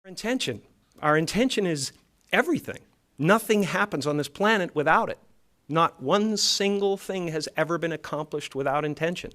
Our intention is everything. Nothing happens on this planet without it. Not one single thing has ever been accomplished without intention.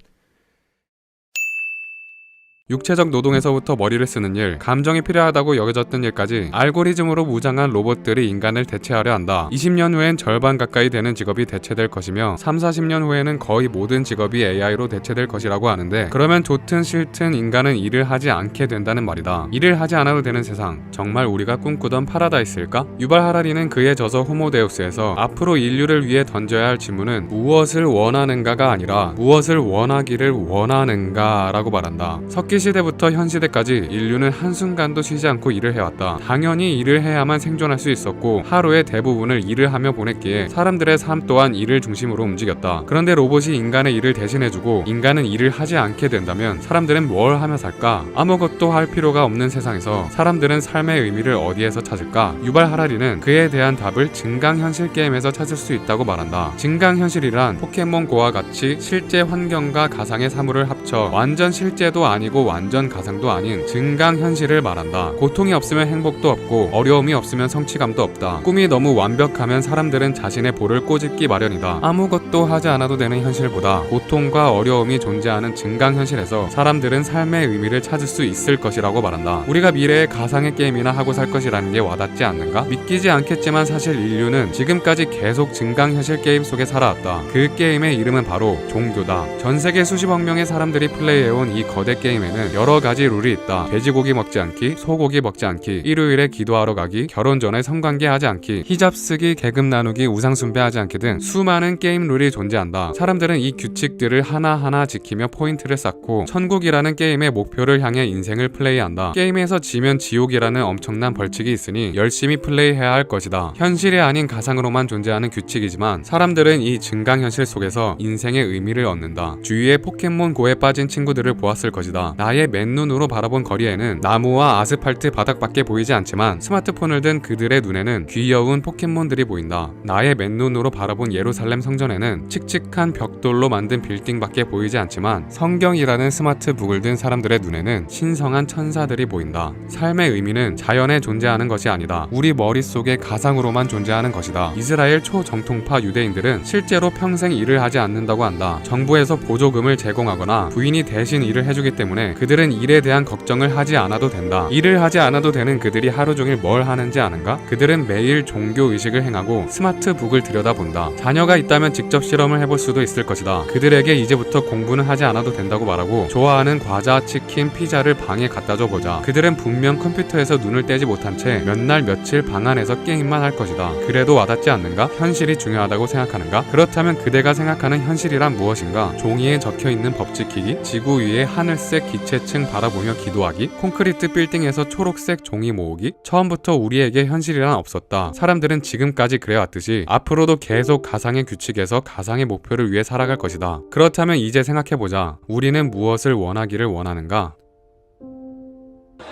육체적 노동에서부터 머리를 쓰는 일, 감정이 필요하다고 여겨졌던 일까지 알고리즘으로 무장한 로봇들이 인간을 대체하려 한다. 20년 후엔 절반 가까이 되는 직업이 대체될 것이며 30-40년 후에는 거의 모든 직업이 AI로 대체될 것이라고 하는데, 그러면 좋든 싫든 인간은 일을 하지 않게 된다는 말이다. 일을 하지 않아도 되는 세상, 정말 우리가 꿈꾸던 파라다이스일까? 유발 하라리는 그의 저서 호모데우스에서 앞으로 인류를 위해 던져야 할 질문은 무엇을 원하는가가 아니라 무엇을 원하기를 원하는가 라고 말한다. 시대부터 현 시대까지 인류는 한순간도 쉬지 않고 일을 해왔다. 당연히 일을 해야만 생존할 수 있었고 하루의 대부분을 일을 하며 보냈기에 사람들의 삶 또한 일을 중심으로 움직였다. 그런데 로봇이 인간의 일을 대신해주고 인간은 일을 하지 않게 된다면 사람들은 뭘 하며 살까? 아무것도 할 필요가 없는 세상에서 사람들은 삶의 의미를 어디에서 찾을까? 유발 하라리는 그에 대한 답을 증강현실 게임에서 찾을 수 있다고 말한다. 증강현실이란 포켓몬고와 같이 실제 환경과 가상의 사물을 합쳐 완전 실제도 아니고 완전 가상도 아닌 증강현실을 말한다. 고통이 없으면 행복도 없고 어려움이 없으면 성취감도 없다. 꿈이 너무 완벽하면 사람들은 자신의 볼을 꼬집기 마련이다. 아무것도 하지 않아도 되는 현실보다 고통과 어려움이 존재하는 증강현실에서 사람들은 삶의 의미를 찾을 수 있을 것이라고 말한다. 우리가 미래에 가상의 게임이나 하고 살 것이라는 게 와닿지 않는가? 믿기지 않겠지만 사실 인류는 지금까지 계속 증강현실 게임 속에 살아왔다. 그 게임의 이름은 바로 종교다. 전세계 수십억 명의 사람들이 플레이해온 이 거대 게임에는 여러 가지 룰이 있다. 돼지고기 먹지 않기, 소고기 먹지 않기, 일요일에 기도하러 가기, 결혼 전에 성관계 하지 않기, 히잡 쓰기, 계급 나누기, 우상 숭배하지 않기 등 수많은 게임 룰이 존재한다. 사람들은 이 규칙들을 하나하나 지키며 포인트를 쌓고 천국이라는 게임의 목표를 향해 인생을 플레이한다. 게임에서 지면 지옥이라는 엄청난 벌칙이 있으니 열심히 플레이해야 할 것이다. 현실이 아닌 가상으로만 존재하는 규칙이지만 사람들은 이 증강현실 속에서 인생의 의미를 얻는다. 주위에 포켓몬고에 빠진 친구들을 보았을 것이다. 나의 맨눈으로 바라본 거리에는 나무와 아스팔트 바닥밖에 보이지 않지만 스마트폰을 든 그들의 눈에는 귀여운 포켓몬들이 보인다. 나의 맨눈으로 바라본 예루살렘 성전에는 칙칙한 벽돌로 만든 빌딩밖에 보이지 않지만 성경이라는 스마트북을 든 사람들의 눈에는 신성한 천사들이 보인다. 삶의 의미는 자연에 존재하는 것이 아니다. 우리 머릿속에 가상으로만 존재하는 것이다. 이스라엘 초정통파 유대인들은 실제로 평생 일을 하지 않는다고 한다. 정부에서 보조금을 제공하거나 부인이 대신 일을 해주기 때문에 그들은 일에 대한 걱정을 하지 않아도 된다. 일을 하지 않아도 되는 그들이 하루 종일 뭘 하는지 아는가? 그들은 매일 종교의식을 행하고 스마트북을 들여다본다. 자녀가 있다면 직접 실험을 해볼 수도 있을 것이다. 그들에게 이제부터 공부는 하지 않아도 된다고 말하고 좋아하는 과자, 치킨, 피자를 방에 갖다줘 보자. 그들은 분명 컴퓨터에서 눈을 떼지 못한 채 몇 날 며칠 방 안에서 게임만 할 것이다. 그래도 와닿지 않는가? 현실이 중요하다고 생각하는가? 그렇다면 그대가 생각하는 현실이란 무엇인가? 종이에 적혀있는 법 지키기, 지구 위에 하늘색 기체층 바라보며 기도하기, 콘크리트 빌딩에서 초록색 종이 모으기. 처음부터 우리에게 현실이란 없었다. 사람들은 지금까지 그래왔듯이 앞으로도 계속 가상의 규칙에서 가상의 목표를 위해 살아갈 것이다. 그렇다면 이제 생각해보자. 우리는 무엇을 원하기를 원하는가?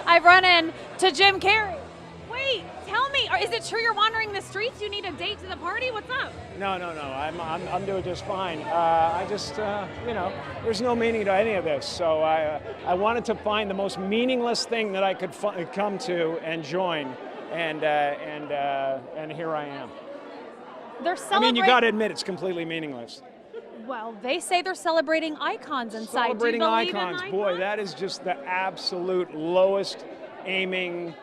I've run into Jim Carrey. Wait, tell me, is it true you're wandering the streets? You need a date to the party? What's up? No. I'm doing just fine. I just, there's no meaning to any of this. So I wanted to find the most meaningless thing that I could come to and join, and here I am. They're I celebrating. mean, you got to admit it's completely meaningless. Well, they say they're celebrating icons inside. Celebrating Do you believe icons, in boy, icons? that is just the absolute lowest aiming,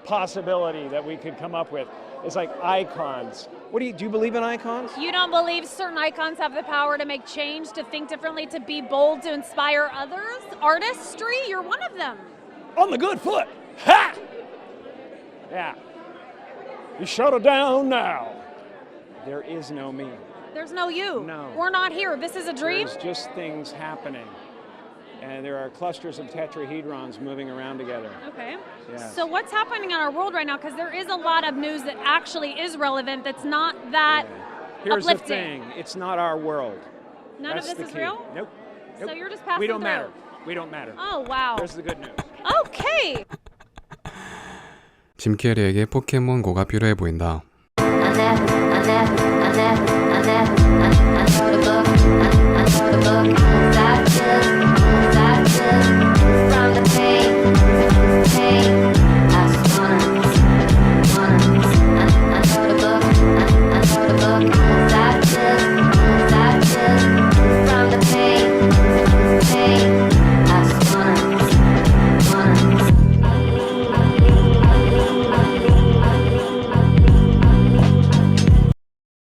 possibility that we could come up with. It's like icons. Do you believe in icons? You don't believe certain icons have the power to make change, to think differently, to be bold, to inspire others? Artistry, you're one of them. On the good foot. Ha! Yeah. You shut it down now. There is no me. There's no you. No. We're not here. This is a dream. There's just things happening. And there are clusters of tetrahedrons moving around together. Okay. Yes. So what's happening in our world right now? Because there is a lot of news that actually is relevant that's not that Here's uplifting. the thing. It's not our world. None That's of this the is key. real? Nope. So you're just passing We don't through. matter. We don't matter. Oh, wow. There's the good news. Okay. 짐 캐리에게 포켓몬고가 필요해 보인다. I know the book.